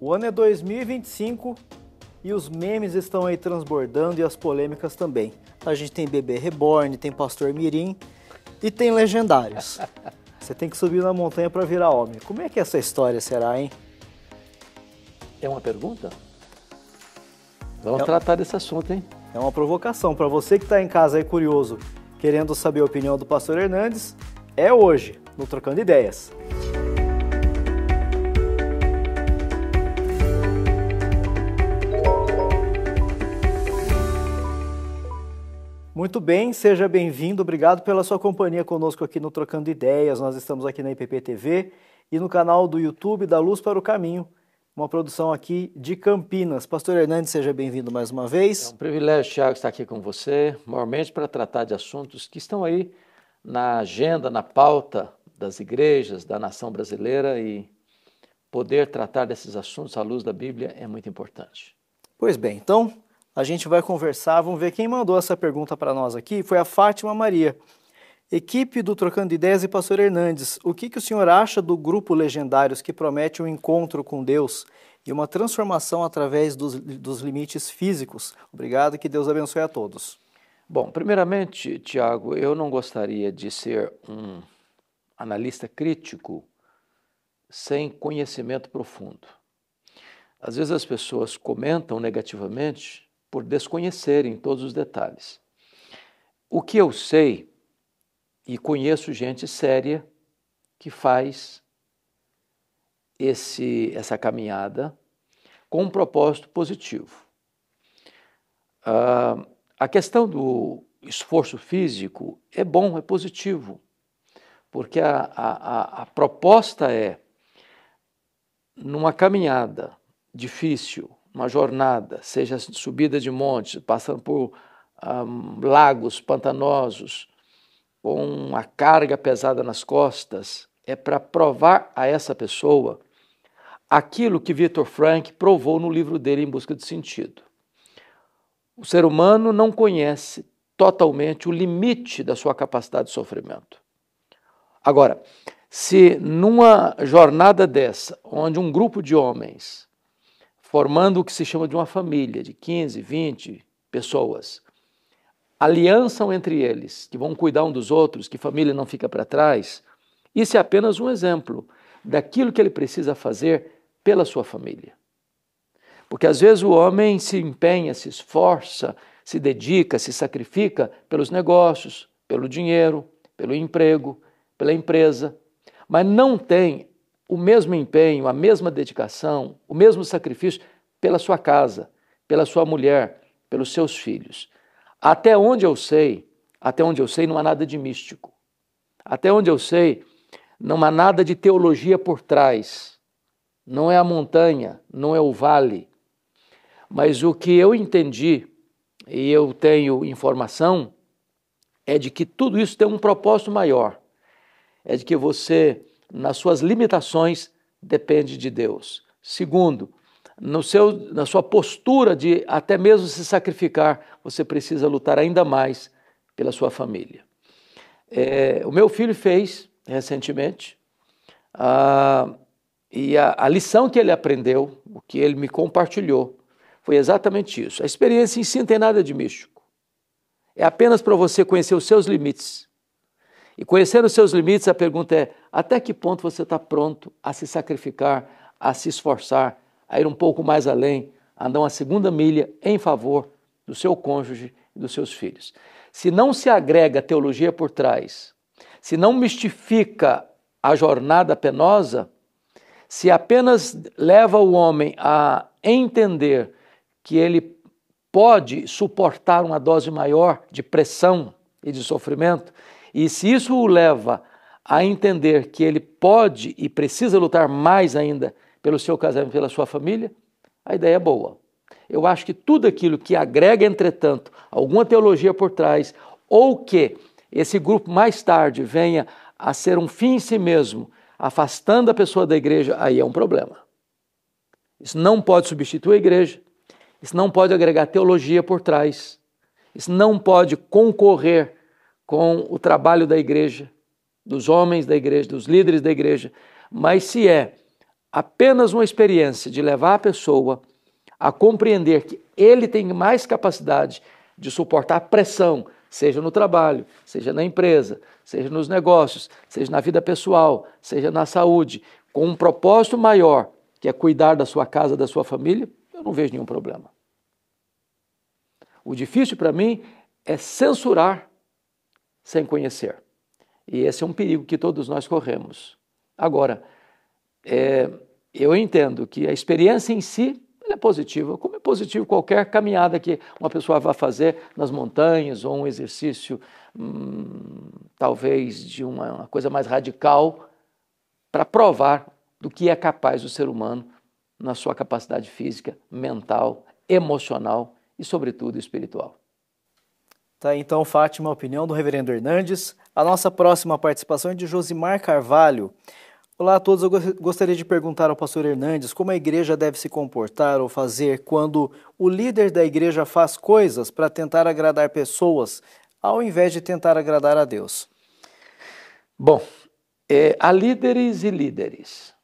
O ano é 2025 e os memes estão aí transbordando e as polêmicas também. A gente tem bebê reborn, tem pastor mirim e tem legendários. Você tem que subir na montanha para virar homem. Como é que essa história será, hein? É uma pergunta? Vamos tratar desse assunto, hein? É uma provocação. Para você que está em casa aí curioso, querendo saber a opinião do pastor Hernandes, é hoje, no Trocando Ideias. Muito bem, seja bem-vindo, obrigado pela sua companhia conosco aqui no Trocando Ideias. Nós estamos aqui na IPP TV e no canal do YouTube da Luz para o Caminho, uma produção aqui de Campinas. Pastor Hernandes, seja bem-vindo mais uma vez. É um privilégio, Thiago, estar aqui com você, maiormente para tratar de assuntos que estão aí na agenda, na pauta das igrejas, da nação brasileira, e poder tratar desses assuntos à luz da Bíblia é muito importante. Pois bem, então a gente vai conversar, vamos ver quem mandou essa pergunta para nós aqui, foi a Fátima Maria. Equipe do Trocando Ideias e Pastor Hernandes, o que o senhor acha do grupo Legendários que promete um encontro com Deus e uma transformação através dos limites físicos? Obrigado e que Deus abençoe a todos. Bom, primeiramente, Tiago, eu não gostaria de ser um analista crítico sem conhecimento profundo. Às vezes as pessoas comentam negativamente por desconhecerem todos os detalhes. O que eu sei, e conheço gente séria que faz essa caminhada com um propósito positivo. A questão do esforço físico é bom, é positivo, porque a proposta é, numa caminhada difícil, uma jornada, seja subida de montes, passando por lagos pantanosos, com uma carga pesada nas costas, é para provar a essa pessoa aquilo que Viktor Frankl provou no livro dele Em Busca de Sentido. O ser humano não conhece totalmente o limite da sua capacidade de sofrimento. Agora, se numa jornada dessa, onde um grupo de homens, formando o que se chama de uma família de 15, 20 pessoas, aliançam entre eles, que vão cuidar um dos outros, que família não fica para trás, isso é apenas um exemplo daquilo que ele precisa fazer pela sua família. Porque às vezes o homem se empenha, se esforça, se dedica, se sacrifica pelos negócios, pelo dinheiro, pelo emprego, pela empresa, mas não tem o mesmo empenho, a mesma dedicação, o mesmo sacrifício pela sua casa, pela sua mulher, pelos seus filhos. Até onde eu sei, não há nada de místico. Até onde eu sei, não há nada de teologia por trás. Não é a montanha, não é o vale. Mas o que eu entendi, e eu tenho informação, é de que tudo isso tem um propósito maior. É de que você, nas suas limitações, depende de Deus. Segundo, na sua postura de até mesmo se sacrificar, você precisa lutar ainda mais pela sua família. O meu filho fez recentemente, e a lição que ele aprendeu, o que ele me compartilhou, foi exatamente isso. A experiência em si não tem nada de místico. É apenas para você conhecer os seus limites. E conhecendo os seus limites, a pergunta é, até que ponto você está pronto a se sacrificar, a se esforçar, a ir um pouco mais além, a dar uma segunda milha em favor do seu cônjuge e dos seus filhos. Se não se agrega teologia por trás, se não mistifica a jornada penosa, se apenas leva o homem a entender que ele pode suportar uma dose maior de pressão e de sofrimento, e se isso o leva a entender que ele pode e precisa lutar mais ainda pelo seu casamento, pela sua família, a ideia é boa. Eu acho que tudo aquilo que agrega, entretanto, alguma teologia por trás, ou que esse grupo mais tarde venha a ser um fim em si mesmo, afastando a pessoa da igreja, aí é um problema. Isso não pode substituir a igreja, isso não pode agregar teologia por trás, isso não pode concorrer com o trabalho da igreja, dos homens da igreja, dos líderes da igreja, mas se é apenas uma experiência de levar a pessoa a compreender que ele tem mais capacidade de suportar pressão, seja no trabalho, seja na empresa, seja nos negócios, seja na vida pessoal, seja na saúde, com um propósito maior, que é cuidar da sua casa, da sua família, eu não vejo nenhum problema. O difícil para mim é censurar sem conhecer. E esse é um perigo que todos nós corremos. Agora, eu entendo que a experiência em si ela é positiva, como é positivo qualquer caminhada que uma pessoa vá fazer nas montanhas ou um exercício, talvez de uma coisa mais radical, para provar do que é capaz o ser humano na sua capacidade física, mental, emocional e, sobretudo, espiritual. Tá, então, Fátima, a opinião do reverendo Hernandes. A nossa próxima participação é de Josimar Carvalho. Olá a todos, eu gostaria de perguntar ao pastor Hernandes como a igreja deve se comportar ou fazer quando o líder da igreja faz coisas para tentar agradar pessoas, ao invés de tentar agradar a Deus. Bom, há líderes e líderes.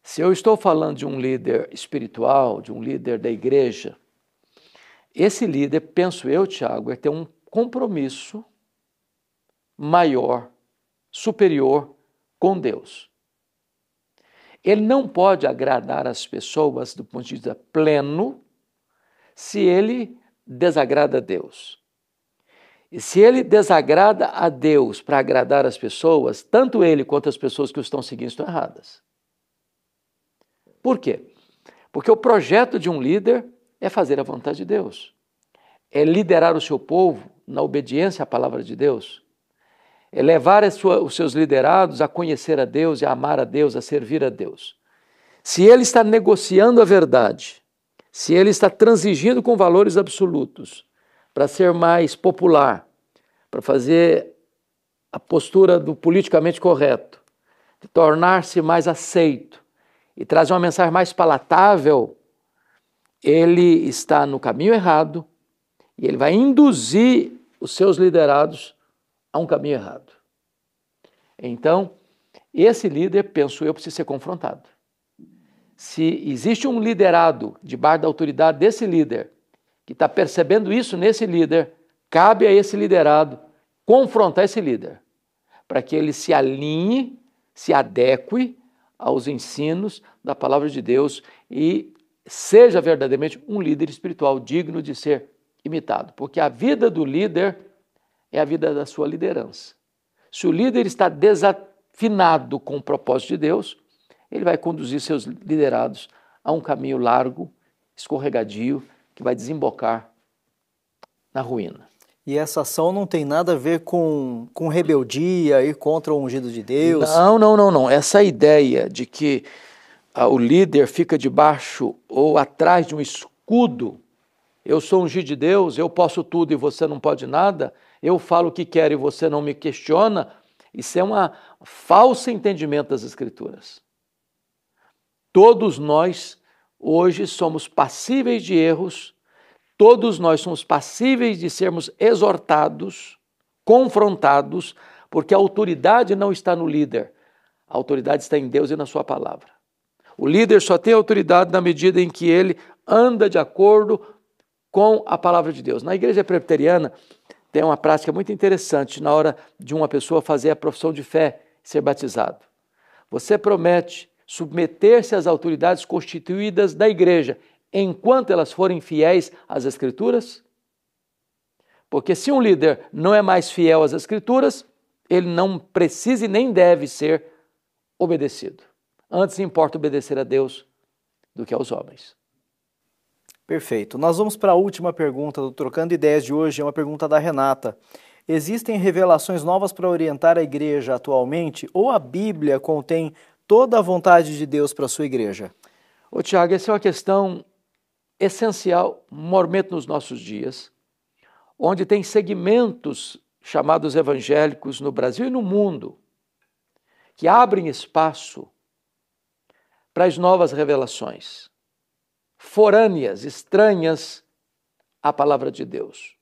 Se eu estou falando de um líder espiritual, de um líder da igreja, esse líder, penso eu, Tiago, é ter um compromisso maior, superior com Deus. Ele não pode agradar as pessoas do ponto de vista pleno se ele desagrada a Deus. E se ele desagrada a Deus para agradar as pessoas, tanto ele quanto as pessoas que o estão seguindo estão erradas. Por quê? Porque o projeto de um líder é fazer a vontade de Deus. É liderar o seu povo na obediência à palavra de Deus. É levar os seus liderados a conhecer a Deus, a amar a Deus, a servir a Deus. Se ele está negociando a verdade, se ele está transigindo com valores absolutos para ser mais popular, para fazer a postura do politicamente correto, de tornar-se mais aceito e trazer uma mensagem mais palatável, ele está no caminho errado e ele vai induzir os seus liderados a um caminho errado. Então, esse líder, penso eu, precisa ser confrontado. Se existe um liderado debaixo da autoridade desse líder, que está percebendo isso nesse líder, cabe a esse liderado confrontar esse líder, para que ele se alinhe, se adeque aos ensinos da palavra de Deus e seja verdadeiramente um líder espiritual digno de ser imitado. Porque a vida do líder é a vida da sua liderança. Se o líder está desafinado com o propósito de Deus, ele vai conduzir seus liderados a um caminho largo, escorregadio, que vai desembocar na ruína. E essa ação não tem nada a ver com rebeldia, ir contra o ungido de Deus? Não. Essa ideia de que o líder fica debaixo ou atrás de um escudo, eu sou ungido de Deus, eu posso tudo e você não pode nada, eu falo o que quero e você não me questiona, isso é um falso entendimento das Escrituras. Todos nós hoje somos passíveis de erros, todos nós somos passíveis de sermos exortados, confrontados, porque a autoridade não está no líder, a autoridade está em Deus e na sua palavra. O líder só tem autoridade na medida em que ele anda de acordo com a palavra de Deus. Na igreja presbiteriana tem uma prática muito interessante na hora de uma pessoa fazer a profissão de fé, ser batizado. Você promete submeter-se às autoridades constituídas da igreja, enquanto elas forem fiéis às Escrituras? Porque se um líder não é mais fiel às Escrituras, ele não precisa e nem deve ser obedecido. Antes importa obedecer a Deus do que aos homens. Perfeito. Nós vamos para a última pergunta do Trocando Ideias de hoje, é uma pergunta da Renata. Existem revelações novas para orientar a igreja atualmente ou a Bíblia contém toda a vontade de Deus para a sua igreja? Ô Tiago, essa é uma questão essencial, mormente nos nossos dias, onde tem segmentos chamados evangélicos no Brasil e no mundo, que abrem espaço para as novas revelações, forâneas, estranhas à palavra de Deus.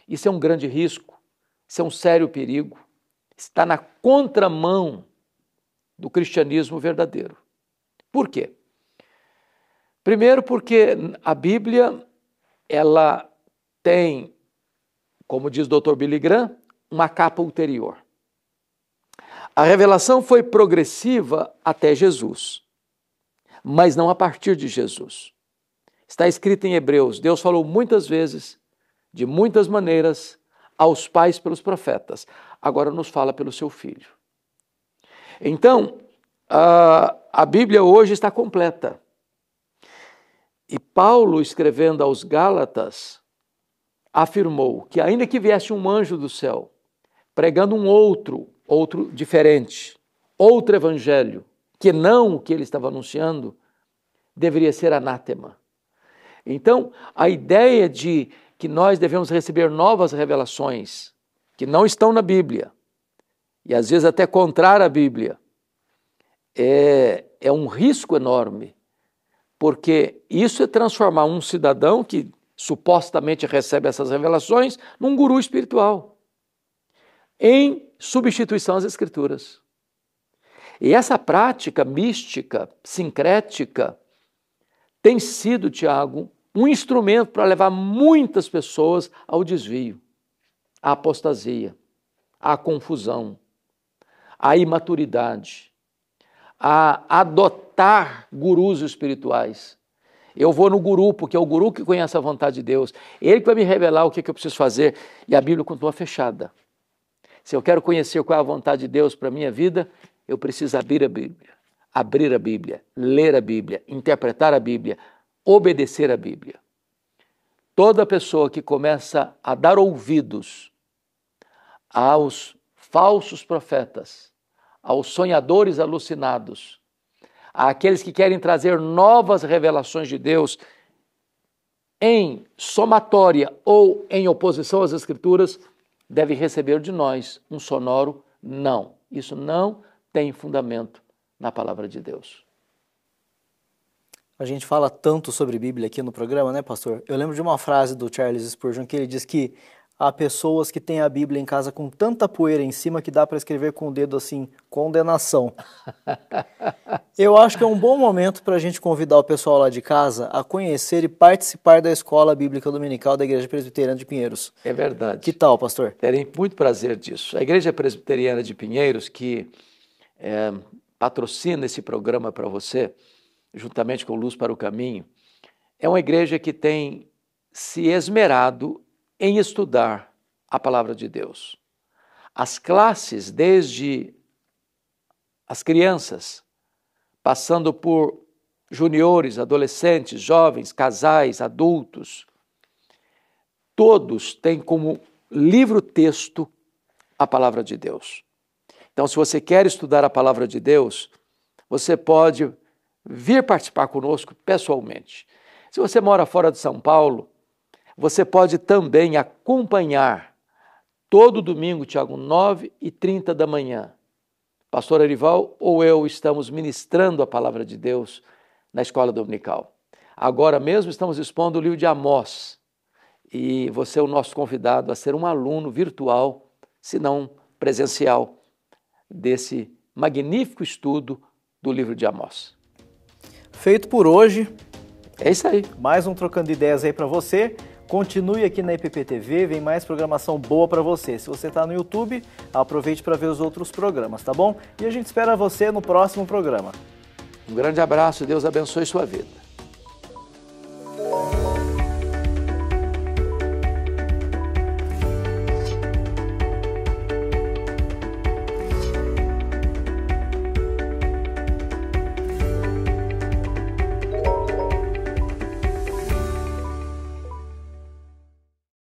Isso é um grande risco, isso é um sério perigo, está na contramão do cristianismo verdadeiro. Por quê? Primeiro porque a Bíblia, ela tem, como diz o Dr. Billy Graham, uma capa ulterior. A revelação foi progressiva até Jesus, mas não a partir de Jesus. Está escrito em Hebreus, Deus falou muitas vezes, de muitas maneiras, aos pais pelos profetas. Agora nos fala pelo seu Filho. Então, a Bíblia hoje está completa. E Paulo, escrevendo aos Gálatas, afirmou que ainda que viesse um anjo do céu, pregando um outro diferente, outro evangelho, que não o que ele estava anunciando, deveria ser anátema. Então, a ideia de que nós devemos receber novas revelações, que não estão na Bíblia, e às vezes até contrária à Bíblia, é um risco enorme, porque isso é transformar um cidadão que supostamente recebe essas revelações num guru espiritual, em substituição às Escrituras. E essa prática mística, sincrética, tem sido, Tiago, um instrumento para levar muitas pessoas ao desvio, à apostasia, à confusão, à imaturidade, a adotar gurus espirituais. Eu vou no guru, porque é o guru que conhece a vontade de Deus, ele que vai me revelar o que eu preciso fazer, e a Bíblia continua fechada. Se eu quero conhecer qual é a vontade de Deus para a minha vida, eu preciso abrir a Bíblia, ler a Bíblia, interpretar a Bíblia, obedecer a Bíblia. Toda pessoa que começa a dar ouvidos aos falsos profetas, aos sonhadores alucinados, àqueles que querem trazer novas revelações de Deus em somatória ou em oposição às Escrituras, deve receber de nós um sonoro não. Isso não tem fundamento na palavra de Deus. A gente fala tanto sobre Bíblia aqui no programa, né, pastor? Eu lembro de uma frase do Charles Spurgeon que ele diz que há pessoas que têm a Bíblia em casa com tanta poeira em cima que dá para escrever com o dedo assim, condenação. Eu acho que é um bom momento para a gente convidar o pessoal lá de casa a conhecer e participar da Escola Bíblica Dominical da Igreja Presbiteriana de Pinheiros. É verdade. Que tal, pastor? Terei muito prazer disso. A Igreja Presbiteriana de Pinheiros, que patrocina esse programa para você, juntamente com Luz para o Caminho, é uma igreja que tem se esmerado em estudar a palavra de Deus. As classes, desde as crianças, passando por juniores, adolescentes, jovens, casais, adultos, todos têm como livro-texto a palavra de Deus. Então, se você quer estudar a palavra de Deus, você pode vir participar conosco pessoalmente. Se você mora fora de São Paulo, você pode também acompanhar todo domingo, Tiago, 9h30 da manhã. Pastor Arival ou eu estamos ministrando a palavra de Deus na escola dominical. Agora mesmo estamos expondo o livro de Amós e você é o nosso convidado a ser um aluno virtual, se não presencial, desse magnífico estudo do livro de Amós. Feito por hoje. É isso aí. Mais um Trocando Ideias aí para você. Continue aqui na IPP-TV, vem mais programação boa para você. Se você está no YouTube, aproveite para ver os outros programas, tá bom? E a gente espera você no próximo programa. Um grande abraço, Deus abençoe sua vida.